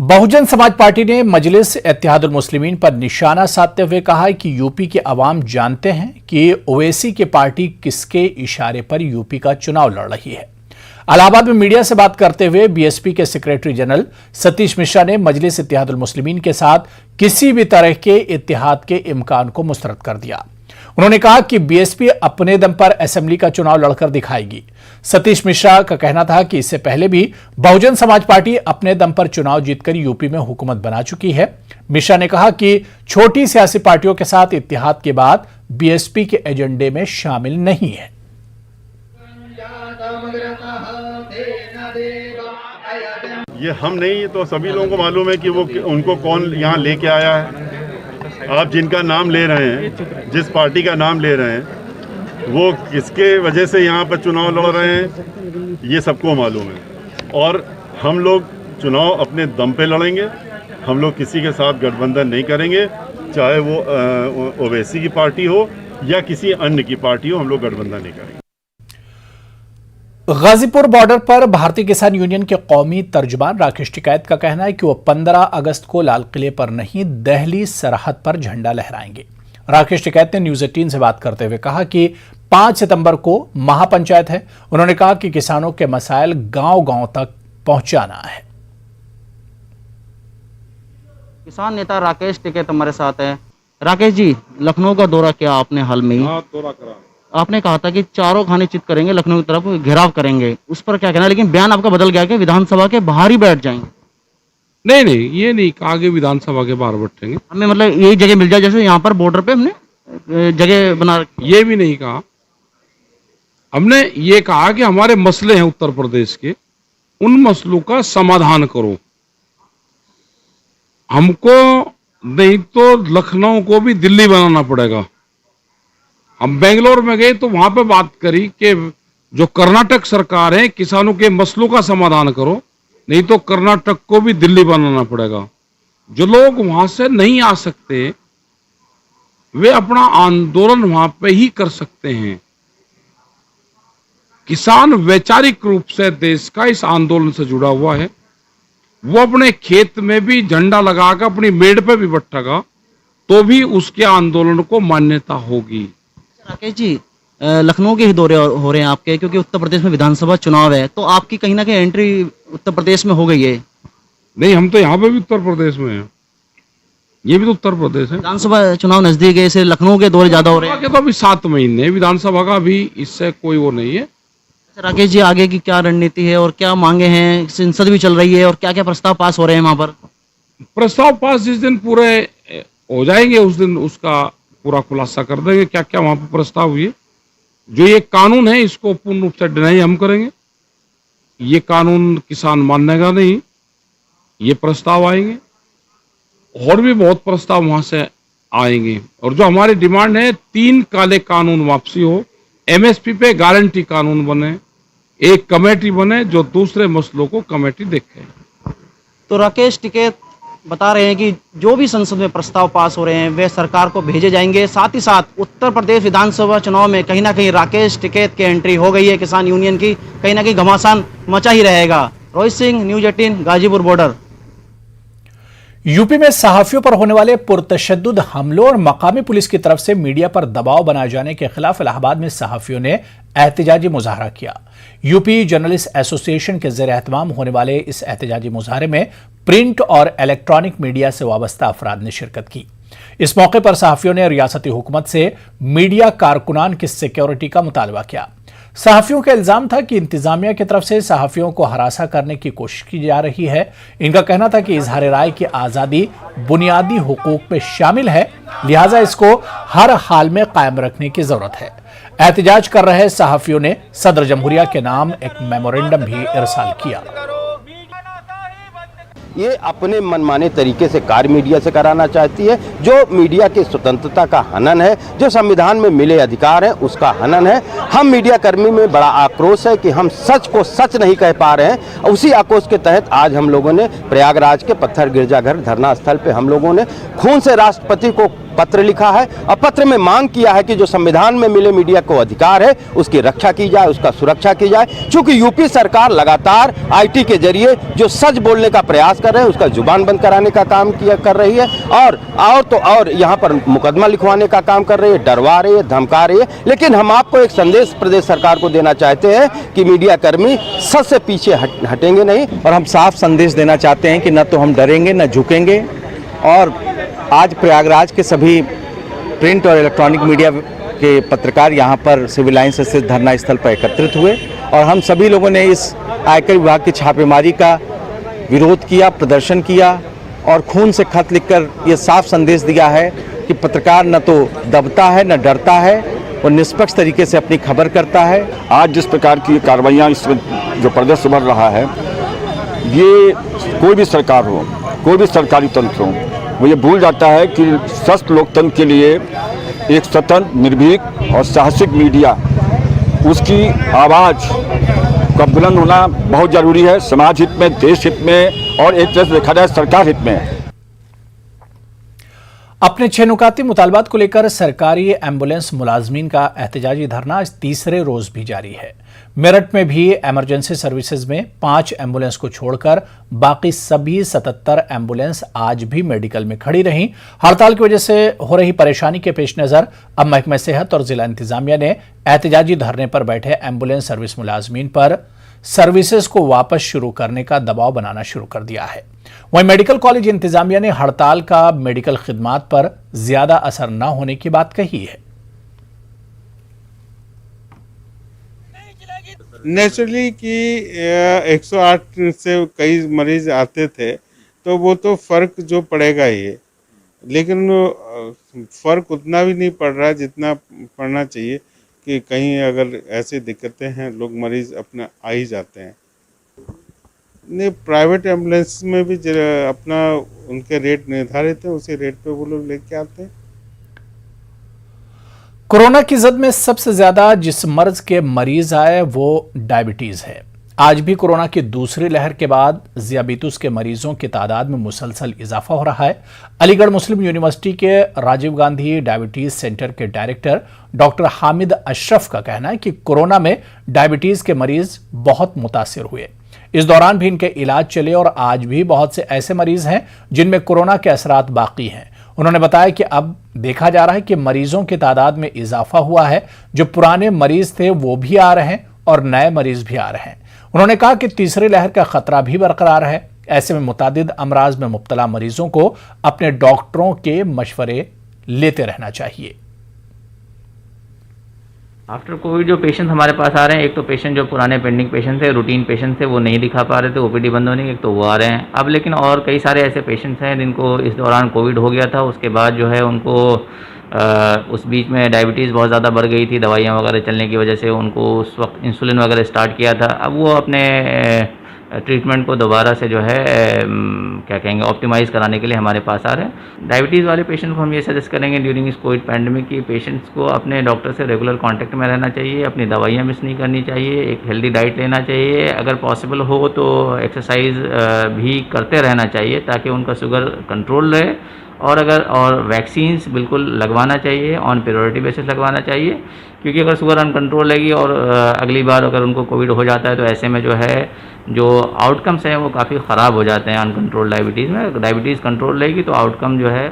Bahujan Samaj party ने मजलिस इत्तेहादुल मुस्लिमीन पर निशाना साधते हुए कहा कि यूपी के अवाम जानते हैं कि ओवैसी की पार्टी किसके इशारे पर यूपी का चुनाव लड़ रही है। इलाहाबाद में मीडिया से बात करते हुए बीएसपी के सेक्रेटरी जनरल सतीश मिश्रा ने मजलिस इत्तेहादुल मुस्लिमीन के साथ किसी भी तरह के इत्तेहाद के इम्कान को मुस्तरद कर दिया। उन्होंने कहा कि बीएसपी अपने दम पर असेंबली का चुनाव लड़कर दिखाएगी। सतीश मिश्रा का कहना था कि इससे पहले भी बहुजन समाज पार्टी अपने दम पर चुनाव जीतकर यूपी में हुकूमत बना चुकी है। मिश्रा ने कहा कि छोटी सियासी पार्टियों के साथ इत्तेहाद के बाद बीएसपी के एजेंडे में शामिल नहीं है। ये हम नहीं तो सभी लोगों को मालूम है कि वो उनको कौन यहाँ लेके आया है। आप जिनका नाम ले रहे हैं, जिस पार्टी का नाम ले रहे हैं, वो किसके वजह से यहाँ पर चुनाव लड़ रहे हैं, ये सबको मालूम है। और हम लोग चुनाव अपने दम पे लड़ेंगे। हम लोग किसी के साथ गठबंधन नहीं करेंगे, चाहे वो ओवैसी की पार्टी हो या किसी अन्य की पार्टी हो, हम लोग गठबंधन नहीं करेंगे। गाजीपुर बॉर्डर पर भारतीय किसान यूनियन के कौमी तर्जुमान राकेश टिकैत का कहना है कि वो 15 अगस्त को लाल किले पर नहीं, दिल्ली सरहद पर झंडा लहराएंगे। राकेश टिकैत ने न्यूज 18 से बात करते हुए कहा कि 5 सितंबर को महापंचायत है। उन्होंने कहा कि किसानों के मसाइल गांव-गांव तक पहुंचाना है। किसान नेता राकेश टिकैत हमारे साथ है। राकेश जी, लखनऊ का दौरा किया आपने हाल में ही? दौरा करा। आपने कहा था कि चारों खाने चित करेंगे, लखनऊ की तरफ घेराव करेंगे, उस पर क्या कहना है? लेकिन बयान आपका बदल गया कि विधानसभा के बाहर ही बैठ जाएंगे। नहीं, ये नहीं कहा कि विधानसभा के बाहर बैठेंगे। हमें मतलब यही जगह मिल जाए, जैसे यहाँ पर बॉर्डर पे हमने जगह बना रखी। ये भी नहीं कहा। हमने ये कहा कि हमारे मसले हैं उत्तर प्रदेश के, उन मसलों का समाधान करो। हमको नहीं तो लखनऊ को भी दिल्ली बनाना पड़ेगा। हम बेंगलोर में गए तो वहां पे बात करी कि जो कर्नाटक सरकार है, किसानों के मसलों का समाधान करो, नहीं तो कर्नाटक को भी दिल्ली बनाना पड़ेगा। जो लोग वहां से नहीं आ सकते वे अपना आंदोलन वहां पे ही कर सकते हैं। किसान वैचारिक रूप से देश का इस आंदोलन से जुड़ा हुआ है। वो अपने खेत में भी झंडा लगाकर अपनी मेड़ पे भी बैठेगा तो भी उसके आंदोलन को मान्यता होगी। राकेश जी, लखनऊ के ही दौरे हो रहे हैं आपके, क्योंकि उत्तर प्रदेश में विधानसभा चुनाव है, तो आपकी कहीं ना कहीं एंट्री उत्तर प्रदेश में हो गई है। नहीं, हम तो यहाँ पे भी उत्तर प्रदेश में हैं। ये भी तो उत्तर प्रदेश है। विधानसभा चुनाव नजदीक है, इसलिए लखनऊ के दौरे ज्यादा हो रहे हैं। तो अभी 7 महीने विधानसभा का, भी इससे कोई वो नहीं है। राकेश जी, आगे की क्या रणनीति है और क्या मांगे हैं? संसद भी चल रही है और क्या क्या प्रस्ताव पास हो रहे हैं वहां पर? प्रस्ताव पास जिस दिन पूरे हो जाएंगे उस दिन उसका पूरा खुलासा कर देंगे क्या क्या वहां पर प्रस्ताव हुए। जो ये कानून है इसको पूर्ण रूप से डिनाई हम करेंगे। ये कानून किसान मानेगा नहीं, ये प्रस्ताव आएंगे और भी बहुत प्रस्ताव वहां से आएंगे। और जो हमारी डिमांड है, 3 काले कानून वापसी हो, एमएसपी पे गारंटी कानून बने, एक कमेटी बने जो दूसरे मसलों को कमेटी देखे। तो राकेश टिकैत बता रहे हैं कि जो भी संसद में प्रस्ताव पास हो रहे हैं वे सरकार को भेजे जाएंगे। साथ ही साथ उत्तर प्रदेश विधानसभा चुनाव में कहीं ना कहीं राकेश टिकैत की एंट्री हो गई है किसान यूनियन की, कहीं ना कहीं घमासान मचा ही रहेगा। Rohit Singh, news 18, Ghazipur border. UP में सहाफियों पर होने वाले पुरतशद्दुद हमलों और मकामी पुलिस की तरफ से मीडिया पर दबाव बनाए जाने के खिलाफ इलाहाबाद में सहाफियों ने एहतजाजी मुजाहरा किया। यूपी जर्नलिस्ट एसोसिएशन के ज़ेर एहतमाम होने वाले इस एहतजाजी मुजाहरे में प्रिंट और इलेक्ट्रॉनिक मीडिया से वाबस्ता अफराद ने शिरकत की। इस मौके पर सहाफियों ने रियासती हुकूमत से मीडिया कारकुनान की सिक्योरिटी का मुतालबा किया। सहाफियों का इल्जाम था कि इंतजामिया की तरफ से सहाफियों को हरासा करने की कोशिश की जा रही है। इनका कहना था कि इजहार राय की आज़ादी बुनियादी हुकूक में शामिल है, लिहाजा इसको हर हाल में कायम रखने की जरूरत है। एहतजाज कर रहे सहाफियों ने सदर जमहूरिया के नाम एक मेमोरेंडम भी इरसाल किया। ये अपने मनमाने तरीके से कार्य मीडिया से कराना चाहती है, जो मीडिया की स्वतंत्रता का हनन है, जो संविधान में मिले अधिकार हैं उसका हनन है। हम मीडिया कर्मी में बड़ा आक्रोश है कि हम सच को सच नहीं कह पा रहे हैं। उसी आक्रोश के तहत आज हम लोगों ने प्रयागराज के पत्थर गिरजाघर धरना स्थल पे हम लोगों ने खून से राष्ट्रपति को पत्र लिखा है और पत्र में मांग किया है कि जो संविधान में मिले मीडिया को अधिकार है उसकी रक्षा की जाए, उसका सुरक्षा की जाए। चूंकि यूपी सरकार लगातार आईटी के जरिए जो सच बोलने का प्रयास कर रहे हैं उसका जुबान बंद कराने का काम कर रही है, और यहाँ पर मुकदमा लिखवाने का काम कर रही है, डरवा रही है, धमका रही है। लेकिन हम आपको एक संदेश प्रदेश सरकार को देना चाहते हैं कि मीडिया कर्मी सच से पीछे हटेंगे नहीं, और हम साफ संदेश देना चाहते हैं कि न तो हम डरेंगे न झुकेंगे। और आज प्रयागराज के सभी प्रिंट और इलेक्ट्रॉनिक मीडिया के पत्रकार यहाँ पर सिविल लाइन से स्थित धरना स्थल पर एकत्रित हुए और हम सभी लोगों ने इस आयकर विभाग की छापेमारी का विरोध किया, प्रदर्शन किया और खून से खत लिखकर ये साफ संदेश दिया है कि पत्रकार न तो दबता है न डरता है, वो निष्पक्ष तरीके से अपनी खबर करता है। आज जिस प्रकार की कार्रवाइयाँ इसमें जो प्रदर्शन बढ़ रहा है, ये कोई भी सरकार हो, कोई भी सरकारी तंत्र हो, वो ये भूल जाता है कि स्वस्थ लोकतंत्र के लिए एक स्वतंत्र, निर्भीक और साहसिक मीडिया, उसकी आवाज़ का बुलंद होना बहुत ज़रूरी है, समाज हित में, देश हित में और एक तरह से देखा जाए सरकार हित में। अपने 6 नुकाती मुतालबात को लेकर सरकारी एम्बुलेंस मुलाजमीन का एहतजाजी धरना आज तीसरे रोज भी जारी है। मेरठ में भी इमरजेंसी सर्विसेज में 5 एम्बुलेंस को छोड़कर बाकी सभी 77 एम्बुलेंस आज भी मेडिकल में खड़ी रहीं। हड़ताल की वजह से हो रही परेशानी के पेश नजर अब महकमा सेहत और जिला इंतजामिया ने एहतजाजी धरने पर बैठे एम्बुलेंस सर्विस मुलाजमीन पर सर्विसेज को वापस शुरू करने का दबाव बनाना शुरू कर दिया है। वहीं मेडिकल कॉलेज इंतजामिया ने हड़ताल का मेडिकल खिदमात पर ज्यादा असर न होने की बात कही है। नेचुरली कि 108 से कई मरीज आते थे तो वो तो फर्क जो पड़ेगा ही है, लेकिन फर्क उतना भी नहीं पड़ रहा जितना पड़ना चाहिए कि कहीं अगर ऐसी दिक्कतें हैं लोग मरीज अपना आ ही जाते हैं। नहीं, प्राइवेट एम्बुलेंस में भी अपना उनके रेट निर्धारित है, उसी रेट पे वो लोग लेके आते हैं। कोरोना की जद में सबसे ज्यादा जिस मर्ज के मरीज आए वो डायबिटीज है। आज भी कोरोना की दूसरी लहर के बाद ज़ियाबीतुस के मरीजों की तादाद में मुसलसल इजाफा हो रहा है। अलीगढ़ मुस्लिम यूनिवर्सिटी के राजीव गांधी डायबिटीज सेंटर के डायरेक्टर डॉक्टर हामिद अशरफ का कहना है कि कोरोना में डायबिटीज के मरीज बहुत मुतासिर हुए। इस दौरान भी इनके इलाज चले और आज भी बहुत से ऐसे मरीज हैं जिनमें कोरोना के असरात बाकी हैं। उन्होंने बताया कि अब देखा जा रहा है कि मरीजों की तादाद में इजाफा हुआ है, जो पुराने मरीज थे वो भी आ रहे हैं और नए मरीज भी आ रहे हैं। उन्होंने कहा कि तीसरी लहर का खतरा भी बरकरार है। ऐसे में मुतादिद अमराज में मुब्तला मरीजों को अपने डॉक्टरों के मशवरे लेते रहना चाहिए। आफ्टर कोविड जो पेशेंट हमारे पास आ रहे हैं, एक तो पेशेंट जो पुराने पेंडिंग पेशेंट थे, रूटीन पेशेंट थे, वो नहीं दिखा पा रहे थे, ओपीडी बंद होने के, एक तो वो आ रहे हैं अब। लेकिन और कई सारे ऐसे पेशेंट्स हैं जिनको इस दौरान कोविड हो गया था, उसके बाद जो है उनको उस बीच में डायबिटीज़ बहुत ज़्यादा बढ़ गई थी, दवाइयाँ वगैरह चलने की वजह से उनको उस वक्त इंसुलिन वगैरह स्टार्ट किया था। अब वो अपने ट्रीटमेंट को दोबारा से जो है क्या कहेंगे ऑप्टिमाइज़ कराने के लिए हमारे पास आ रहे हैं। डायबिटीज़ वाले पेशेंट को हम ये सजेस्ट करेंगे ड्यूरिंग इस कोविड पैंडेमिक की पेशेंट्स को अपने डॉक्टर से रेगुलर कांटेक्ट में रहना चाहिए, अपनी दवाइयाँ मिस नहीं करनी चाहिए, एक हेल्दी डाइट लेना चाहिए, अगर पॉसिबल हो तो एक्सरसाइज भी करते रहना चाहिए ताकि उनका शुगर कंट्रोल रहे, और वैक्सीन्स बिल्कुल लगवाना चाहिए, ऑन प्रायोरिटी बेसिस लगवाना चाहिए, क्योंकि अगर शुगर अनकंट्रोल रहेगी और अगली बार अगर उनको कोविड हो जाता है तो ऐसे में जो है जो आउटकम्स हैं वो काफ़ी ख़राब हो जाते हैं अनकंट्रोल डायबिटीज़ में। डायबिटीज़ कंट्रोल रहेगी तो आउटकम जो है।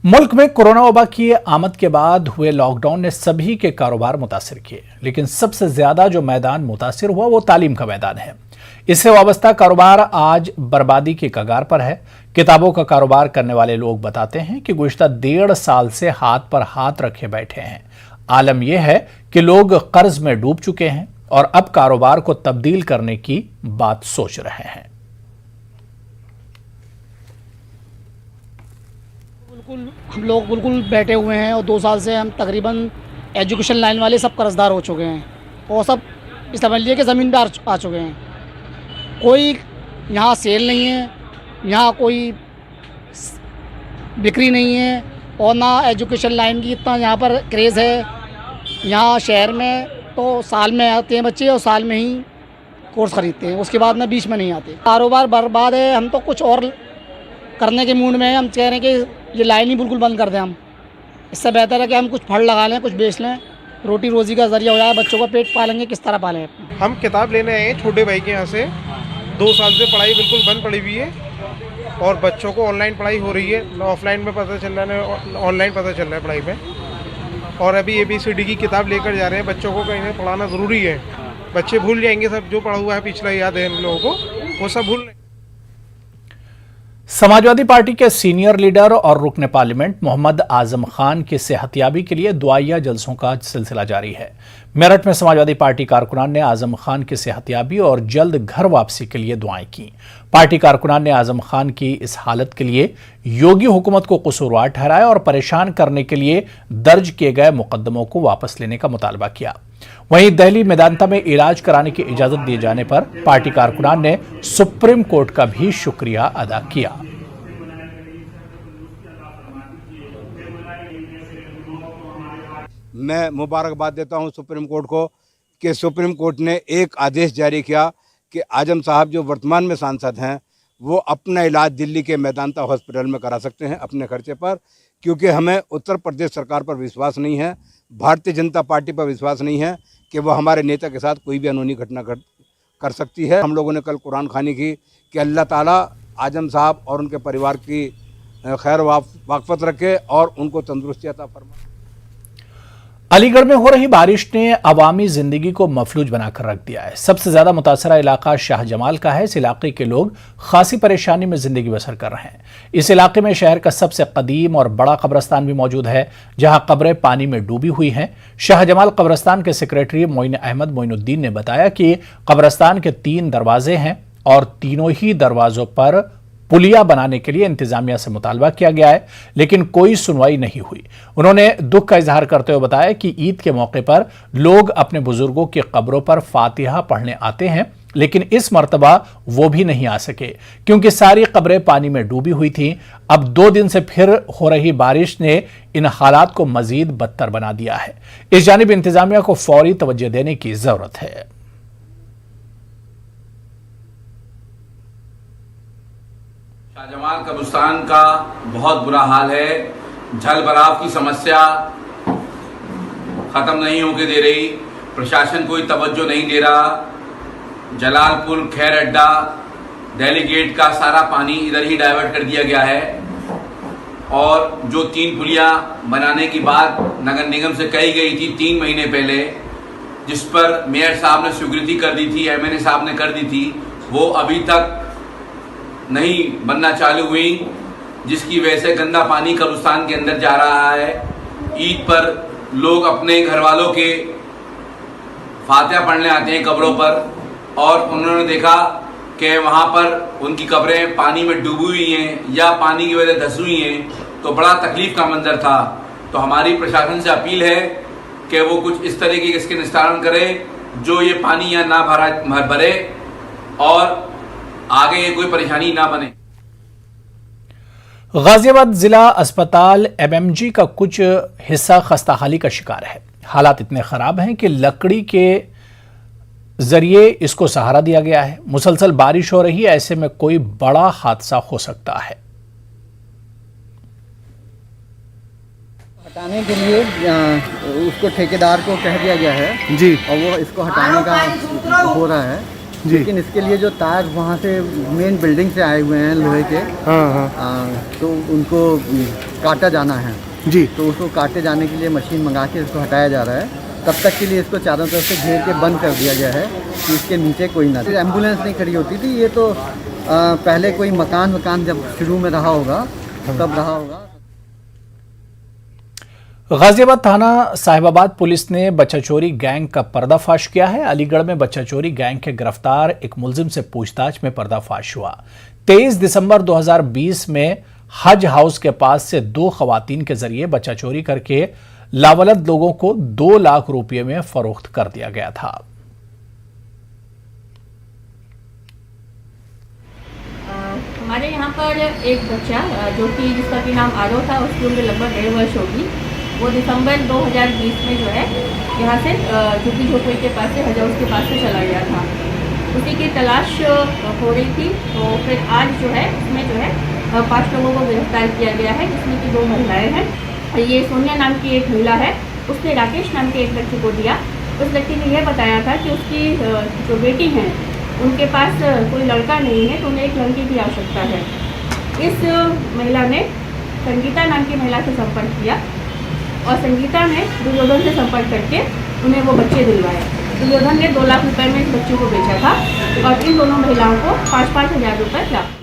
मुल्क में कोरोना वबा की आमद के बाद हुए लॉकडाउन ने सभी के कारोबार मुतासिर किए, लेकिन सबसे ज्यादा जो मैदान मुतासिर हुआ वो तालीम का मैदान है। इससे वाबस्ता कारोबार आज बर्बादी की कगार पर है। किताबों का कारोबार करने वाले लोग बताते हैं कि गुज़िश्ता 1.5 साल से हाथ पर हाथ रखे बैठे हैं। आलम यह है कि लोग कर्ज में डूब चुके हैं और अब कारोबार को तब्दील करने की बात सोच रहे हैं। हम लोग बिल्कुल बैठे हुए हैं और 2 साल से हम तकरीबन एजुकेशन लाइन वाले सब कर्जदार हो चुके हैं और सब समझ लिए कि ज़मीन पर आ चुके हैं। कोई यहाँ सेल नहीं है, यहाँ कोई बिक्री नहीं है और ना एजुकेशन लाइन की इतना यहाँ पर क्रेज़ है। यहाँ शहर में तो साल में आते हैं बच्चे और साल में ही कोर्स ख़रीदते हैं, उसके बाद में बीच में नहीं आते। कारोबार बर्बाद है, हम तो कुछ और करने के मूड में हैं। हम कह रहे हैं कि ये लाइन ही बिल्कुल बंद कर दें। हम इससे बेहतर है कि हम कुछ फल लगा लें, कुछ बेच लें, रोटी रोज़ी का ज़रिया हो जाए, बच्चों का पेट पालेंगे, किस तरह पालें। हम किताब लेने आए हैं छोटे भाई के यहाँ से, 2 साल से पढ़ाई बिल्कुल बंद पड़ी हुई है और बच्चों को ऑनलाइन पढ़ाई हो रही है, ना ऑफलाइन में पता चल रहा है ना ऑनलाइन पता चल रहा है पढ़ाई में। और अभी ABCD की किताब लेकर जा रहे हैं, बच्चों को कहीं ना पढ़ाना ज़रूरी है। बच्चे भूल जाएंगे सब, जो पढ़ा हुआ है पिछला याद है इन लोगों को, वो सब भूल। समाजवादी पार्टी के सीनियर लीडर और रुकने पार्लियामेंट मोहम्मद आजम खान की सेहतियाबी के लिए दुआइया जलसों का सिलसिला जारी है। मेरठ में समाजवादी पार्टी कारकुनान ने आजम खान की सेहतियाबी और जल्द घर वापसी के लिए दुआएं की। पार्टी कारकुनान ने आजम खान की इस हालत के लिए योगी हुकूमत को कसूरवार ठहराया और परेशान करने के लिए दर्ज किए गए मुकदमों को वापस लेने का मुतालबा किया। वहीं दिल्ली मेदांता में इलाज कराने की इजाजत दिए जाने पर पार्टी कारकुनान ने सुप्रीम कोर्ट का भी शुक्रिया अदा किया। मैं मुबारकबाद देता हूं सुप्रीम कोर्ट को कि सुप्रीम कोर्ट ने एक आदेश जारी किया कि आजम साहब जो वर्तमान में सांसद हैं वो अपना इलाज दिल्ली के मेदांता हॉस्पिटल में करा सकते हैं अपने खर्चे पर, क्योंकि हमें उत्तर प्रदेश सरकार पर विश्वास नहीं है, भारतीय जनता पार्टी पर विश्वास नहीं है कि वो हमारे नेता के साथ कोई भी अनहोनी घटना कर सकती है। हम लोगों ने कल कुरान खानी की कि अल्लाह ताला आजम साहब और उनके परिवार की खैर वाक़फ़त रखे और उनको तंदुरुस्ती अता फरमाए। अलीगढ़ में हो रही बारिश ने अवामी जिंदगी को मफलूज बनाकर रख दिया है। सबसे ज्यादा मुतासरा इलाका शाहजमाल का है। इस इलाके के लोग खासी परेशानी में जिंदगी बसर कर रहे हैं। इस इलाके में शहर का सबसे कदीम और बड़ा कब्रिस्तान भी मौजूद है, जहां कब्रें पानी में डूबी हुई हैं। शाहजमाल कब्रिस्तान के सेक्रेटरी मोइन अहमद मोइनुद्दीन ने बताया कि कब्रिस्तान के 3 दरवाजे हैं और तीनों ही दरवाजों पर पुलिया बनाने के लिए इंतजामिया से मुतालबा किया गया है, लेकिन कोई सुनवाई नहीं हुई। उन्होंने दुख का इजहार करते हुए बताया कि ईद के मौके पर लोग अपने बुजुर्गों की कब्रों पर फातिहा पढ़ने आते हैं, लेकिन इस मर्तबा वो भी नहीं आ सके क्योंकि सारी कब्रें पानी में डूबी हुई थीं। अब 2 दिन से फिर हो रही बारिश ने इन हालात को मजीद बदतर बना दिया है। इस जानिब इंतजामिया को फौरी तवज्जो देने की जरूरत है। शाहजमाल कब्रिस्तान का बहुत बुरा हाल है। जल भराव की समस्या ख़त्म नहीं होके दे रही, प्रशासन कोई तवज्जो नहीं दे रहा। जलालपुर खैर अड्डा दिल्ली गेट का सारा पानी इधर ही डाइवर्ट कर दिया गया है और जो 3 पुलियाँ बनाने की बात नगर निगम से कही गई थी 3 महीने पहले, जिस पर मेयर साहब ने स्वीकृति कर दी थी, MNA साहब ने कर दी थी, वो अभी तक नहीं बनना चालू हुई, जिसकी वजह से गंदा पानी कब्रिस्तान के अंदर जा रहा है। ईद पर लोग अपने घर वालों के फातिहा पढ़ने आते हैं कब्रों पर और उन्होंने देखा कि वहाँ पर उनकी कब्रें पानी में डूबी हुई हैं या पानी की वजह से धंसी हुई हैं, तो बड़ा तकलीफ का मंजर था। तो हमारी प्रशासन से अपील है कि वो कुछ इस तरीके के इसके निस्तारण करे जो ये पानी यहाँ ना भरे और आगे ये कोई परेशानी ना बने। गाजियाबाद जिला अस्पताल MMG का कुछ हिस्सा खस्ताहाली का शिकार है। हालात इतने खराब हैं कि लकड़ी के जरिए इसको सहारा दिया गया है। मुसलसल बारिश हो रही है, ऐसे में कोई बड़ा हादसा हो सकता है। हटाने के लिए उसको ठेकेदार को कह दिया गया है जी, और वो इसको हटाने का हो रहा है जी। लेकिन इसके लिए जो तार वहाँ से मेन बिल्डिंग से आए हुए हैं लोहे के, तो उनको काटा जाना है जी। तो उसको काटे जाने के लिए मशीन मंगा के इसको हटाया जा रहा है। तब तक के लिए इसको चारों तरफ से घेर के बंद कर दिया गया है कि इसके नीचे कोई ना। एम्बुलेंस नहीं खड़ी होती थी, ये तो पहले कोई मकान जब शुरू में रहा होगा तब रहा होगा। गाजियाबाद थाना साहिबाबाद पुलिस ने बच्चा चोरी गैंग का पर्दाफाश किया है। अलीगढ़ में बच्चा चोरी गैंग के गिरफ्तार एक मुलजिम से पूछताछ में पर्दाफाश हुआ। 23 दिसंबर 2020 में हज हाउस के पास से 2 खवातीन के जरिए बच्चा चोरी करके लावलद लोगों को 2 लाख रुपये में फरोख्त कर दिया गया था। हमारे यहाँ पर एक बच्चा जो कि जिसका भी नाम आरव था, उसकी उम्र लगभग 1.5 वर्ष होगी। वो दिसंबर 2020 में जो है यहाँ से झुग्गी झोपड़ी के पास से हज हाउस के पास से चला गया था। उसी की तलाश हो रही थी, तो फिर आज जो है उसमें जो है 5 लोगों को गिरफ्तार किया गया है, जिसमें कि 2 महिलाएं हैं। ये सोनिया नाम की एक महिला है, उसने राकेश नाम के एक लड़के को दिया। उस लड़की ने यह बताया था कि उसकी जो बेटी हैं उनके पास कोई लड़का नहीं है तो उन्हें एक लड़की की आवश्यकता है। इस महिला ने संगीता नाम की महिला से संपर्क किया और संगीता ने दुर्योधन से संपर्क करके उन्हें वो बच्चे दिलवाए। दुर्योधन ने 2 लाख रुपए में इस बच्चों को बेचा था और इन दोनों महिलाओं को 5-5 हज़ार रुपये प्राप्त